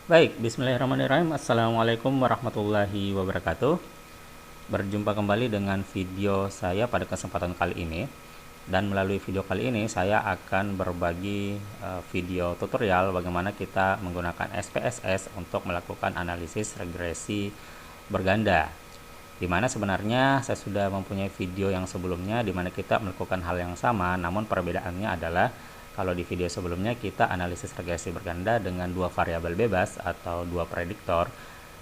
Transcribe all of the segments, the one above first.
Baik, bismillahirrahmanirrahim. Assalamualaikum warahmatullahi wabarakatuh. Berjumpa kembali dengan video saya pada kesempatan kali ini. Dan melalui video kali ini saya akan berbagi video tutorial bagaimana kita menggunakan SPSS untuk melakukan analisis regresi berganda. Dimana sebenarnya saya sudah mempunyai video yang sebelumnya dimana kita melakukan hal yang sama, namun perbedaannya adalah kalau di video sebelumnya kita analisis regresi berganda dengan dua variabel bebas atau dua prediktor.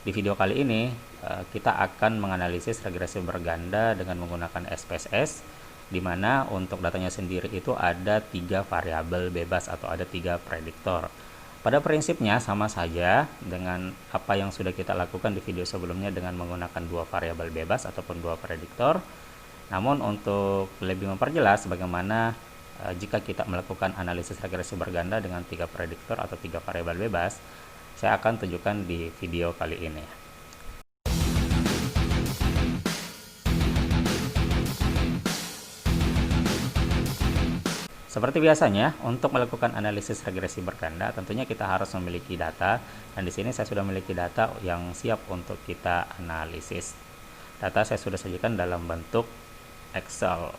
Di video kali ini kita akan menganalisis regresi berganda dengan menggunakan SPSS, di mana untuk datanya sendiri itu ada tiga variabel bebas atau ada tiga prediktor. Pada prinsipnya sama saja dengan apa yang sudah kita lakukan di video sebelumnya dengan menggunakan dua variabel bebas ataupun dua prediktor. Namun untuk lebih memperjelas bagaimana jika kita melakukan analisis regresi berganda dengan tiga prediktor atau tiga variabel bebas, saya akan tunjukkan di video kali ini. Seperti biasanya, untuk melakukan analisis regresi berganda, tentunya kita harus memiliki data. Dan di sini saya sudah memiliki data yang siap untuk kita analisis. Data saya sudah sajikan dalam bentuk Excel.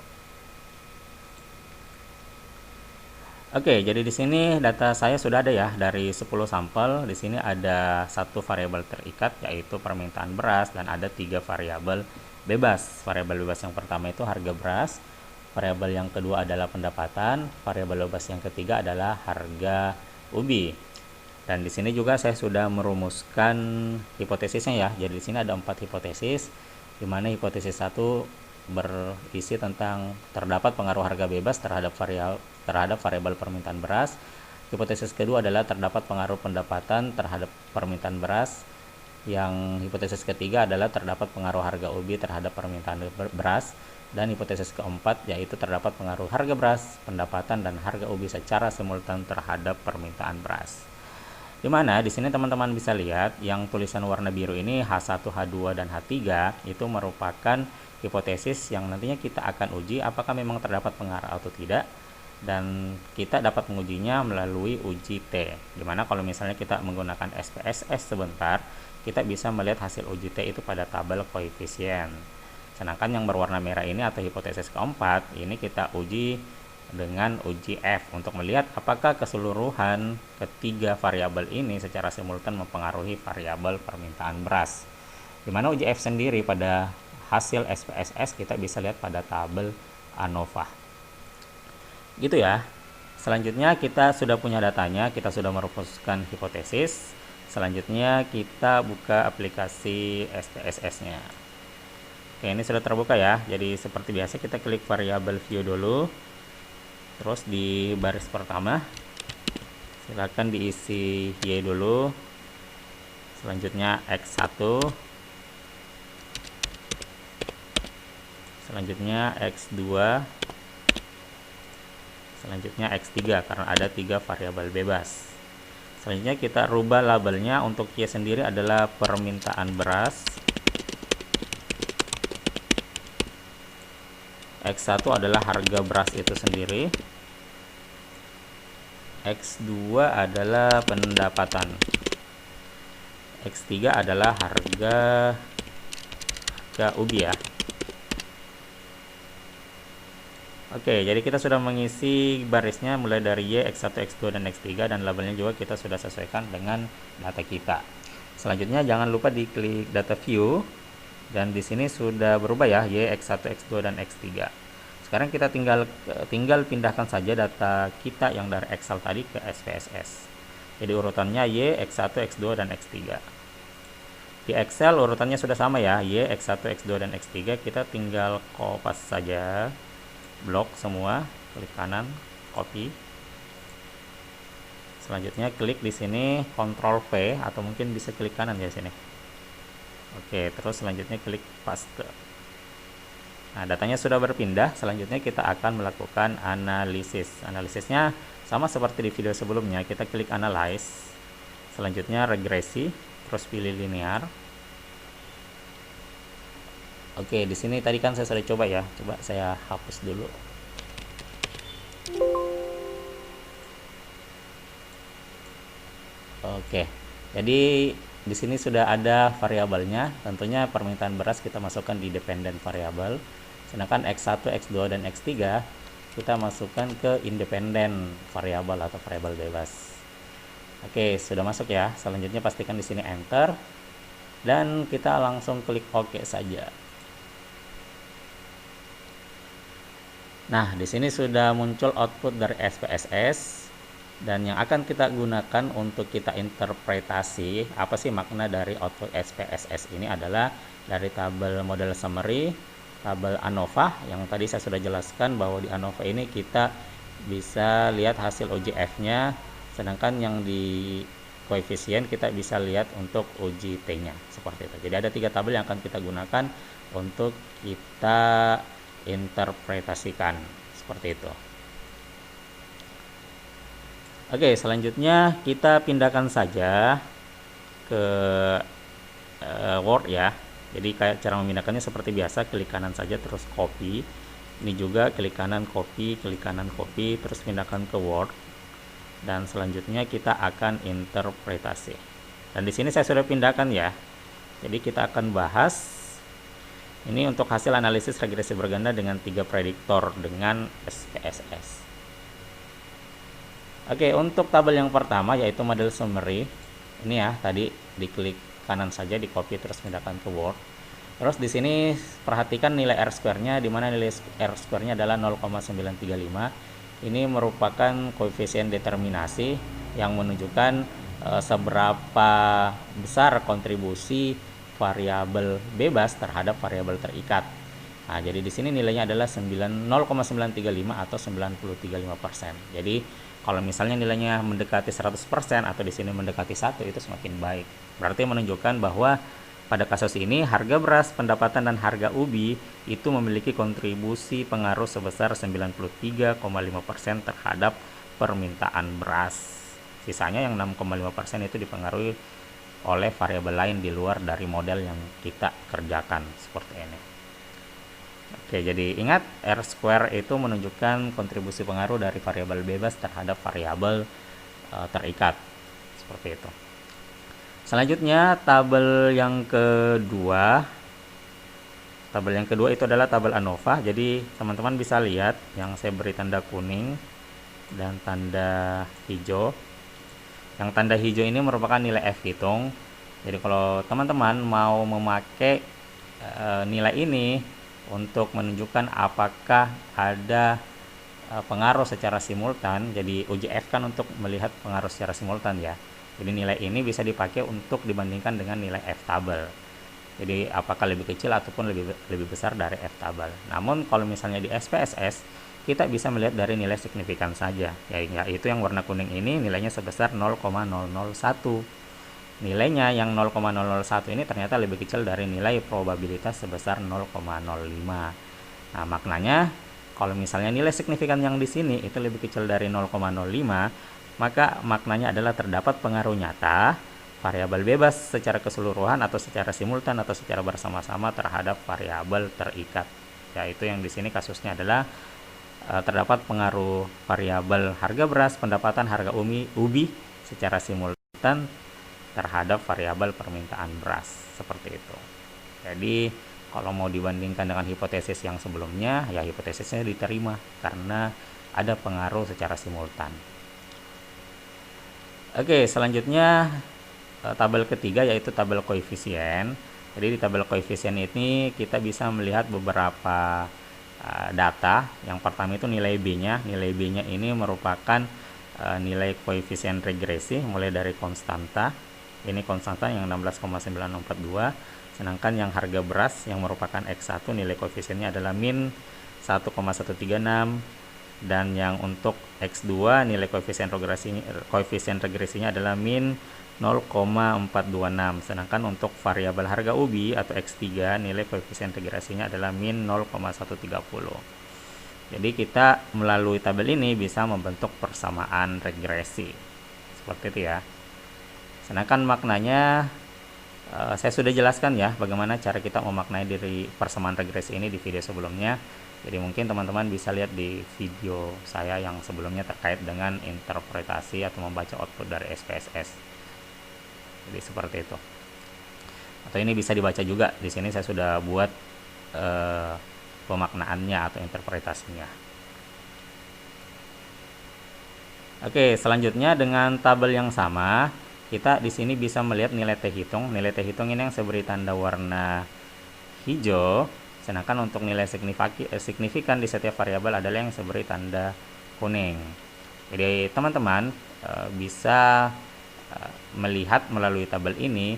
Oke, jadi di sini data saya sudah ada ya dari 10 sampel. Di sini ada satu variabel terikat yaitu permintaan beras dan ada tiga variabel bebas. Variabel bebas yang pertama itu harga beras. Variabel yang kedua adalah pendapatan, variabel bebas yang ketiga adalah harga ubi. Dan di sini juga saya sudah merumuskan hipotesisnya ya. Jadi di sini ada 4 hipotesis, di mana hipotesis 1 berisi tentang terdapat pengaruh harga bebas terhadap variabel permintaan beras. Hipotesis kedua adalah terdapat pengaruh pendapatan terhadap permintaan beras. Yang hipotesis ketiga adalah terdapat pengaruh harga ubi terhadap permintaan beras. Dan hipotesis keempat yaitu terdapat pengaruh harga beras, pendapatan, dan harga ubi secara simultan terhadap permintaan beras. Dimana di sini teman-teman bisa lihat yang tulisan warna biru ini H1, H2, dan H3 itu merupakan hipotesis yang nantinya kita akan uji apakah memang terdapat pengaruh atau tidak. Dan kita dapat mengujinya melalui uji T. Dimana kalau misalnya kita menggunakan SPSS sebentar, kita bisa melihat hasil uji T itu pada tabel koefisien. Sedangkan yang berwarna merah ini atau hipotesis keempat, ini kita uji dengan uji F untuk melihat apakah keseluruhan ketiga variabel ini secara simultan mempengaruhi variabel permintaan beras. Dimana uji F sendiri pada hasil SPSS kita bisa lihat pada tabel ANOVA. Gitu ya. Selanjutnya kita sudah punya datanya, kita sudah merumuskan hipotesis. Selanjutnya kita buka aplikasi SPSS-nya. Oke, ini sudah terbuka ya. Jadi seperti biasa kita klik variabel view dulu. Terus di baris pertama silakan diisi Y dulu. Selanjutnya X1. Selanjutnya X2. Selanjutnya X3 karena ada tiga variabel bebas. Selanjutnya kita rubah labelnya. Untuk Y sendiri adalah permintaan beras. X1 adalah harga beras itu sendiri. X2 adalah pendapatan. X3 adalah harga ubi ya. Oke, jadi kita sudah mengisi barisnya mulai dari Y, X1, X2, dan X3, dan labelnya juga kita sudah sesuaikan dengan data kita. Selanjutnya jangan lupa diklik data view. Dan di sini sudah berubah ya, Y, X1, X2, dan X3. Sekarang kita tinggal pindahkan saja data kita yang dari Excel tadi ke SPSS. Jadi urutannya Y, X1, X2, dan X3. Di Excel urutannya sudah sama ya, Y, X1, X2, dan X3. Kita tinggal copy saja, blok semua, klik kanan, copy. Selanjutnya klik di sini Ctrl V atau mungkin bisa klik kanan ya sini. Oke, terus selanjutnya klik paste. Nah, datanya sudah berpindah. Selanjutnya kita akan melakukan analisis. Analisisnya sama seperti di video sebelumnya. Kita klik analyze. Selanjutnya regresi, terus pilih linear. Oke, di sini tadi kan saya sudah coba ya. Coba saya hapus dulu. Oke. Jadi di sini sudah ada variabelnya. Tentunya permintaan beras kita masukkan di dependent variabel. Sedangkan X1, X2 dan X3 kita masukkan ke independent variabel atau variabel bebas. Oke, sudah masuk ya. Selanjutnya pastikan di sini enter dan kita langsung klik OK saja. Nah, di sini sudah muncul output dari SPSS dan yang akan kita gunakan untuk kita interpretasi apa sih makna dari output SPSS ini adalah dari tabel model summary, tabel ANOVA yang tadi saya sudah jelaskan bahwa di ANOVA ini kita bisa lihat hasil OJF-nya, sedangkan yang di koefisien kita bisa lihat untuk uji T-nya seperti itu. Jadi ada 3 tabel yang akan kita gunakan untuk kita interpretasikan seperti itu. Oke, selanjutnya kita pindahkan saja ke Word ya. Jadi kayak cara memindahkannya seperti biasa, klik kanan saja terus copy. Ini juga klik kanan copy, terus pindahkan ke Word. Dan selanjutnya kita akan interpretasi. Dan di sini saya sudah pindahkan ya. Jadi kita akan bahas ini untuk hasil analisis regresi berganda dengan 3 prediktor dengan SPSS. Oke, untuk tabel yang pertama yaitu model summary. Ini ya, tadi diklik kanan saja, di copy terus pindahkan ke Word. Terus di sini perhatikan nilai R-square-nya, di mana nilai R-square-nya adalah 0,935. Ini merupakan koefisien determinasi yang menunjukkan seberapa besar kontribusi variabel bebas terhadap variabel terikat. Nah, jadi di sini nilainya adalah 0,935 atau 93,5%. Jadi kalau misalnya nilainya mendekati 100% atau di sini mendekati 1, itu semakin baik. Berarti menunjukkan bahwa pada kasus ini harga beras, pendapatan dan harga ubi itu memiliki kontribusi pengaruh sebesar 93,5% terhadap permintaan beras. Sisanya yang 6,5% itu dipengaruhi oleh variabel lain di luar dari model yang kita kerjakan seperti ini. Oke, jadi ingat R-square itu menunjukkan kontribusi pengaruh dari variabel bebas terhadap variabel terikat. Seperti itu. Selanjutnya tabel yang kedua. Tabel yang kedua itu adalah tabel ANOVA. Jadi teman-teman bisa lihat yang saya beri tanda kuning dan tanda hijau. Yang tanda hijau ini merupakan nilai F hitung. Jadi kalau teman-teman mau memakai nilai ini untuk menunjukkan apakah ada pengaruh secara simultan, jadi UJF kan untuk melihat pengaruh secara simultan ya. Jadi nilai ini bisa dipakai untuk dibandingkan dengan nilai F tabel. Jadi apakah lebih kecil ataupun lebih besar dari F tabel. Namun kalau misalnya di SPSS kita bisa melihat dari nilai signifikan saja, yaitu yang warna kuning ini nilainya sebesar 0,001. Nilainya yang 0,001 ini ternyata lebih kecil dari nilai probabilitas sebesar 0,05. Nah, maknanya kalau misalnya nilai signifikan yang di sini itu lebih kecil dari 0,05, maka maknanya adalah terdapat pengaruh nyata variabel bebas secara keseluruhan atau secara simultan atau secara bersama-sama terhadap variabel terikat. Yaitu yang di sini kasusnya adalah terdapat pengaruh variabel harga beras, pendapatan, harga ubi secara simultan terhadap variabel permintaan beras seperti itu. Jadi kalau mau dibandingkan dengan hipotesis yang sebelumnya, ya hipotesisnya diterima karena ada pengaruh secara simultan. Oke, selanjutnya tabel ketiga yaitu tabel koefisien. Jadi di tabel koefisien ini kita bisa melihat beberapa data. Yang pertama itu nilai B-nya. Nilai B-nya ini merupakan nilai koefisien regresi mulai dari konstanta. Ini konstanta yang 16,942, sedangkan yang harga beras yang merupakan X1 nilai koefisiennya adalah min 1,136, dan yang untuk X2 nilai koefisien regresinya adalah min 0,426, sedangkan untuk variabel harga ubi atau X3 nilai koefisien regresinya adalah min 0,130. Jadi kita melalui tabel ini bisa membentuk persamaan regresi seperti itu ya. Sedangkan maknanya saya sudah jelaskan ya bagaimana cara kita memaknai dari persamaan regresi ini di video sebelumnya. Jadi mungkin teman-teman bisa lihat di video saya yang sebelumnya terkait dengan interpretasi atau membaca output dari SPSS. Jadi seperti itu. Atau ini bisa dibaca juga. Di sini saya sudah buat pemaknaannya atau interpretasinya. Oke, selanjutnya dengan tabel yang sama, kita di sini bisa melihat nilai T hitung. Nilai T hitung ini yang saya beri tanda warna hijau, sedangkan untuk nilai signifikan di setiap variabel adalah yang saya beri tanda kuning. Jadi teman-teman bisa melihat melalui tabel ini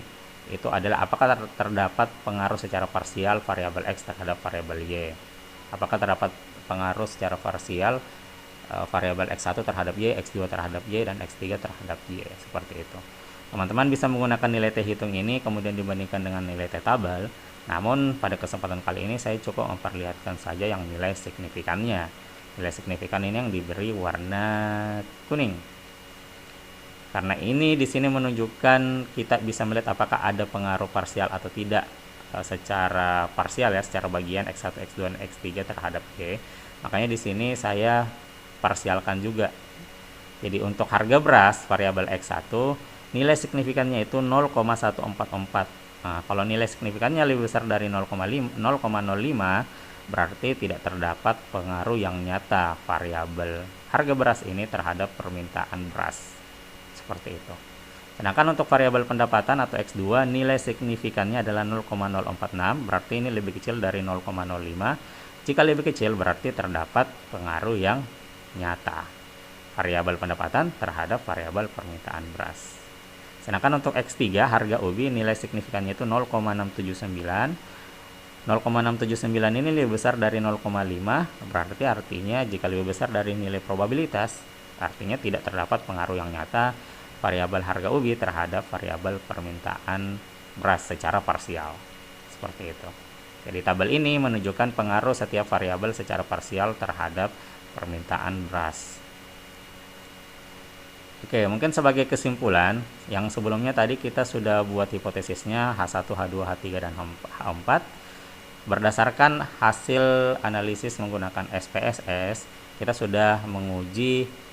itu adalah apakah terdapat pengaruh secara parsial variabel X terhadap variabel Y. Apakah terdapat pengaruh secara parsial variabel X1 terhadap Y, X2 terhadap Y, dan X3 terhadap Y. Seperti itu. Teman-teman bisa menggunakan nilai T hitung ini kemudian dibandingkan dengan nilai T tabel. Namun pada kesempatan kali ini saya cukup memperlihatkan saja yang nilai signifikannya. Nilai signifikan ini yang diberi warna kuning. Karena ini di sini menunjukkan kita bisa melihat apakah ada pengaruh parsial atau tidak secara parsial ya, secara bagian X1, X2, dan X3 terhadap Y. Makanya di sini saya parsialkan juga. Jadi untuk harga beras variabel X1 nilai signifikannya itu 0,144. Nah, kalau nilai signifikannya lebih besar dari 0,05 berarti tidak terdapat pengaruh yang nyata variabel harga beras ini terhadap permintaan beras. Seperti itu. Sedangkan untuk variabel pendapatan atau X2 nilai signifikannya adalah 0,046, berarti ini lebih kecil dari 0,05. Jika lebih kecil berarti terdapat pengaruh yang nyata variabel pendapatan terhadap variabel permintaan beras. Sedangkan untuk X3 harga ubi nilai signifikannya itu 0,679. 0,679 ini lebih besar dari 0,5, berarti artinya jika lebih besar dari nilai probabilitas artinya tidak terdapat pengaruh yang nyata variabel harga ubi terhadap variabel permintaan beras secara parsial. Seperti itu. Jadi tabel ini menunjukkan pengaruh setiap variabel secara parsial terhadap permintaan beras. Oke, mungkin sebagai kesimpulan, yang sebelumnya tadi kita sudah buat hipotesisnya H1, H2, H3, dan H4. Berdasarkan hasil analisis menggunakan SPSS, kita sudah menguji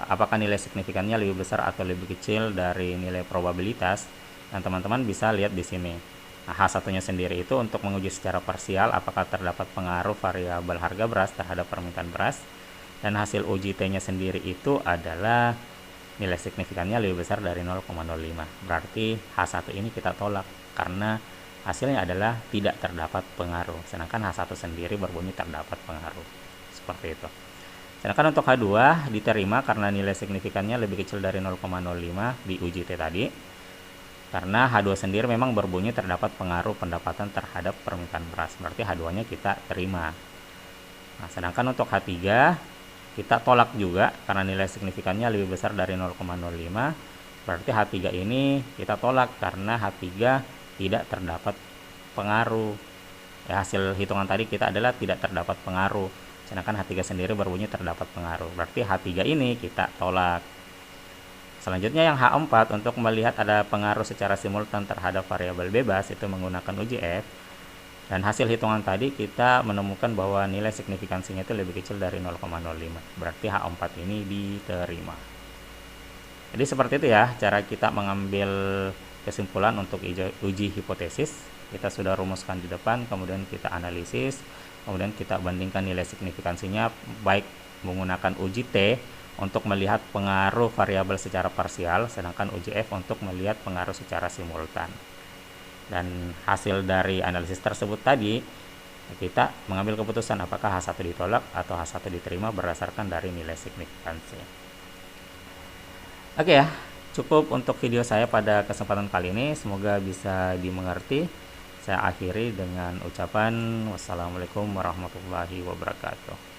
apakah nilai signifikannya lebih besar atau lebih kecil dari nilai probabilitas. Dan teman-teman bisa lihat di sini. Nah, H1-nya sendiri itu untuk menguji secara parsial apakah terdapat pengaruh variabel harga beras terhadap permintaan beras. Dan hasil uji T-nya sendiri itu adalah nilai signifikannya lebih besar dari 0,05. Berarti H1 ini kita tolak karena hasilnya adalah tidak terdapat pengaruh. Sedangkan H1 sendiri berbunyi terdapat pengaruh. Seperti itu. Sedangkan untuk H2 diterima karena nilai signifikannya lebih kecil dari 0,05 di uji T tadi. Karena H2 sendiri memang berbunyi terdapat pengaruh pendapatan terhadap permintaan beras. Berarti H2-nya kita terima. Nah, sedangkan untuk H3 kita tolak juga karena nilai signifikannya lebih besar dari 0,05. Berarti H3 ini kita tolak karena H3 tidak terdapat pengaruh. Ya, hasil hitungan tadi kita adalah tidak terdapat pengaruh. Sedangkan H3 sendiri berbunyi terdapat pengaruh. Berarti H3 ini kita tolak. Selanjutnya yang H4 untuk melihat ada pengaruh secara simultan terhadap variabel bebas itu menggunakan uji F. Dan hasil hitungan tadi kita menemukan bahwa nilai signifikansinya itu lebih kecil dari 0,05. Berarti H4 ini diterima. Jadi seperti itu ya cara kita mengambil kesimpulan untuk uji hipotesis. Kita sudah rumuskan di depan, kemudian kita analisis, kemudian kita bandingkan nilai signifikansinya baik menggunakan uji T untuk melihat pengaruh variabel secara parsial, sedangkan uji F untuk melihat pengaruh secara simultan. Dan hasil dari analisis tersebut tadi, kita mengambil keputusan apakah H1 ditolak atau H1 diterima berdasarkan dari nilai signifikansi. Oke ya, cukup untuk video saya pada kesempatan kali ini. Semoga bisa dimengerti. Saya akhiri dengan ucapan wassalamualaikum warahmatullahi wabarakatuh.